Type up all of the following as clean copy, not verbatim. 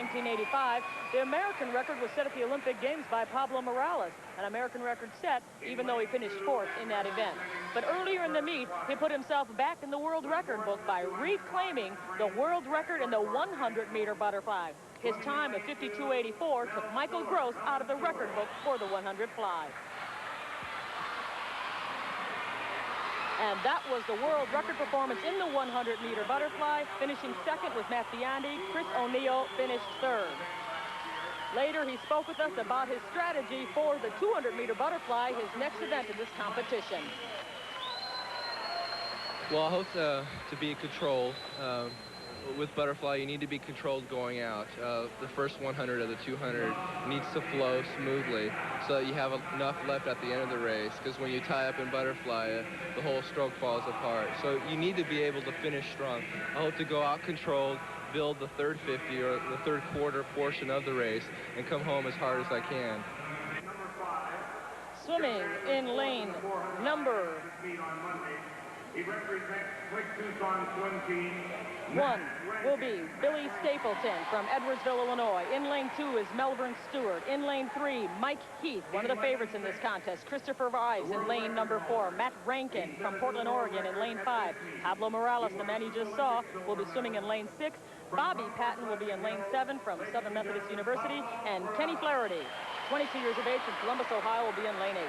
1985, the American record was set at the Olympic Games by Pablo Morales, an American record set even though he finished 4th in that event. But earlier in the meet, he put himself back in the world record book by reclaiming the world record in the 100-meter butterfly. His time of 52.84 took Michael Gross out of the record book for the 100 fly. And that was the world record performance in the 100-meter butterfly. Finishing second was Matt Biondi. Chris O'Neill finished third. Later, he spoke with us about his strategy for the 200-meter butterfly, his next event in this competition. Well, I hope to be controlled. With butterfly, you need to be controlled going out. The first 100 of the 200 needs to flow smoothly so that you have enough left at the end of the race, because when you tie up in butterfly, the whole stroke falls apart. So you need to be able to finish strong. I hope to go out controlled, build the third 50 or the third quarter portion of the race, and come home as hard as I can. Swimming in lane number 1 will be Billy Stapleton from Edwardsville, Illinois. In lane 2 is Melbourne Stewart. In lane 3, Mike Heath, one of the favorites in this contest. Christopher Rives in lane number 4. Matt Rankin from Portland, Oregon in lane 5. Pablo Morales, the man you just saw, will be swimming in lane 6. Bobby Patten will be in lane 7 from Southern Methodist University. And Kenny Flaherty, 22 years of age from Columbus, Ohio, will be in lane 8.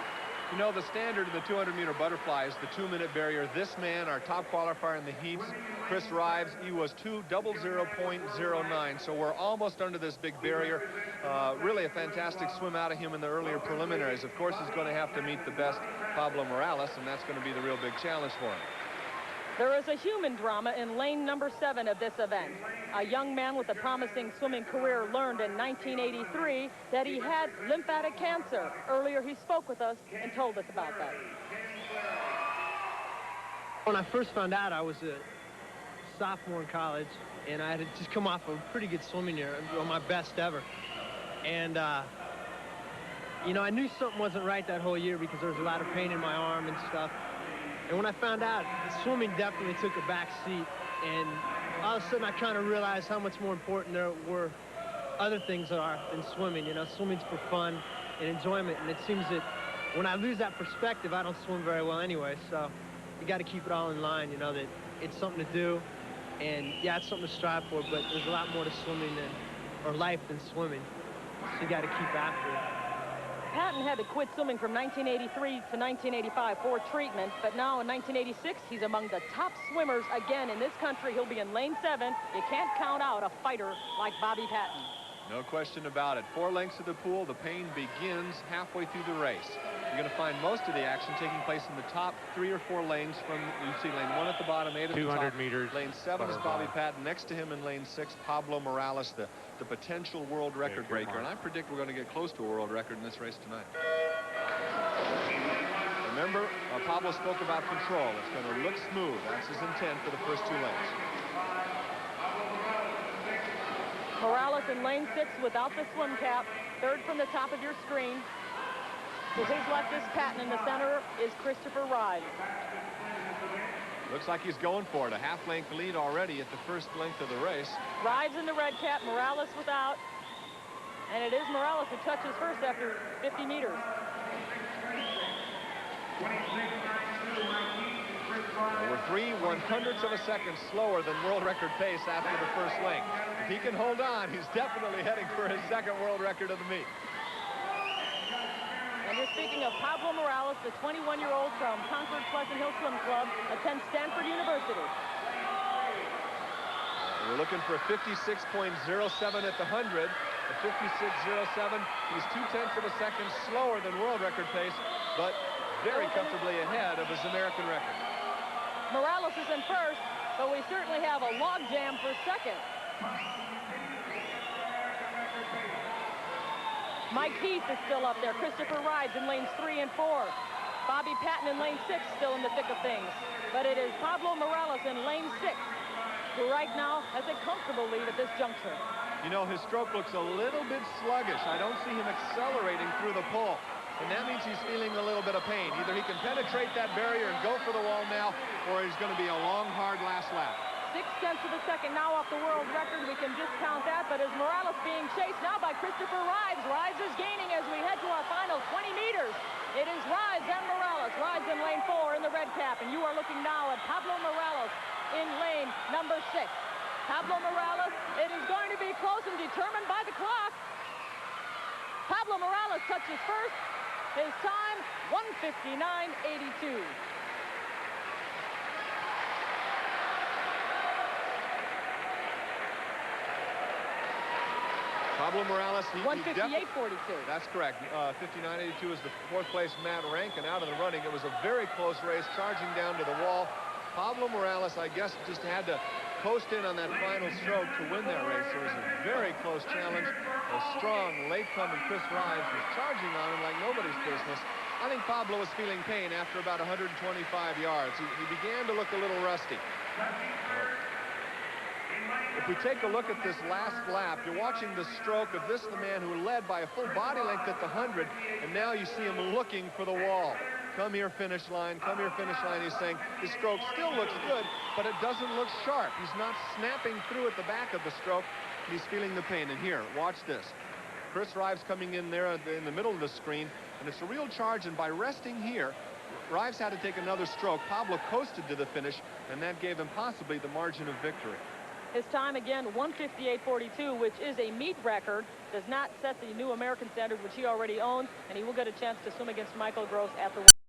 You know, the standard of the 200-meter butterfly is the 2-minute barrier. This man, our top qualifier in the heats, Chris Rives, he was 2:00.09. So we're almost under this big barrier. Really a fantastic swim out of him in the earlier preliminaries. Of course, he's going to have to meet the best Pablo Morales, and that's going to be the real big challenge for him. There is a human drama in lane number 7 of this event. A young man with a promising swimming career learned in 1983 that he had lymphatic cancer. Earlier, he spoke with us and told us about that. When I first found out, I was a sophomore in college, and I had just come off a pretty good swimming year, my best ever. And, you know, I knew something wasn't right that whole year because there was a lot of pain in my arm and stuff. And when I found out, swimming definitely took a back seat. And all of a sudden, I kind of realized how much more important there were other things that are than swimming. You know, swimming's for fun and enjoyment. And it seems that when I lose that perspective, I don't swim very well anyway. So you got to keep it all in line, you know, that it's something to do. And yeah, it's something to strive for, but there's a lot more to swimming or life than swimming. So you got to keep after it. Patton had to quit swimming from 1983 to 1985 for treatment, but now in 1986, he's among the top swimmers again in this country. He'll be in lane 7. You can't count out a fighter like Bobby Patten. No question about it. 4 lengths of the pool. The pain begins halfway through the race. You're going to find most of the action taking place in the top 3 or 4 lanes. From you see lane 1 at the bottom, 8 at the top. 200 meters. Lane 7 is Bobby Patten. Next to him in lane 6, Pablo Morales, the potential world record breaker. And I predict we're going to get close to a world record in this race tonight. Remember, Pablo spoke about control. It's going to look smooth. That's his intent for the first 2 lanes. Morales in lane 6 without the swim cap. Third from the top of your screen. To his left is Patton. In the center is Christopher Rives. Looks like he's going for it. A half-length lead already at the first length of the race. Rives in the red cap, Morales without. And it is Morales who touches first after 50 meters. We're 3/100ths of a second slower than world record pace after the first length. If he can hold on, he's definitely heading for his second world record of the meet. And you're speaking of Pablo Morales, the 21-year-old from Concord Pleasant Hill Swim Club, attends Stanford University. We're looking for a 56.07 at the 100. At 56.07, he's 0.2 of a second slower than world record pace, but very comfortably ahead of his American record. Morales is in first, but we certainly have a log jam for second. Mike Heath is still up there. Christopher Rives in lanes 3 and 4. Bobby Patten in lane 6 still in the thick of things. But it is Pablo Morales in lane 6 who right now has a comfortable lead at this juncture. You know, his stroke looks a little bit sluggish. I don't see him accelerating through the pull. And that means he's feeling a little bit of pain. Either he can penetrate that barrier and go for the wall now, or he's going to be a long, hard last lap. 0.6 of a second now off the world record. We can discount that, but as Morales being chased now by Christopher Rives. Rives is gaining as we head to our final 20 meters. It is Rives and Morales. Rives in lane 4 in the red cap, and you are looking now at Pablo Morales in lane number 6. Pablo Morales, it is going to be close and determined by the clock. Pablo Morales touches first. His time, 1:59.82. Pablo Morales, 1:58.42. That's correct. 59.82 is the fourth place Matt Rankin out of the running. It was a very close race, charging down to the wall. Pablo Morales, I guess, just had to coast in on that final stroke to win that race. It was a very close challenge. A strong late-comer Chris Rives was charging on him like nobody's business. I think Pablo was feeling pain after about 125 yards. He began to look a little rusty. If we take a look at this last lap, you're watching the stroke of the man who led by a full body length at the 100, and now you see him looking for the wall. Come here, finish line. Come here, finish line. He's saying his stroke still looks good, but it doesn't look sharp. He's not snapping through at the back of the stroke. He's feeling the pain. And here, watch this. Chris Rives coming in there in the middle of the screen, and it's a real charge, and by resting here, Rives had to take another stroke. Pablo coasted to the finish, and that gave him possibly the margin of victory. His time again, 1:58.42, which is a meet record. Does not set the new American standard, which he already owns, and he will get a chance to swim against Michael Gross at the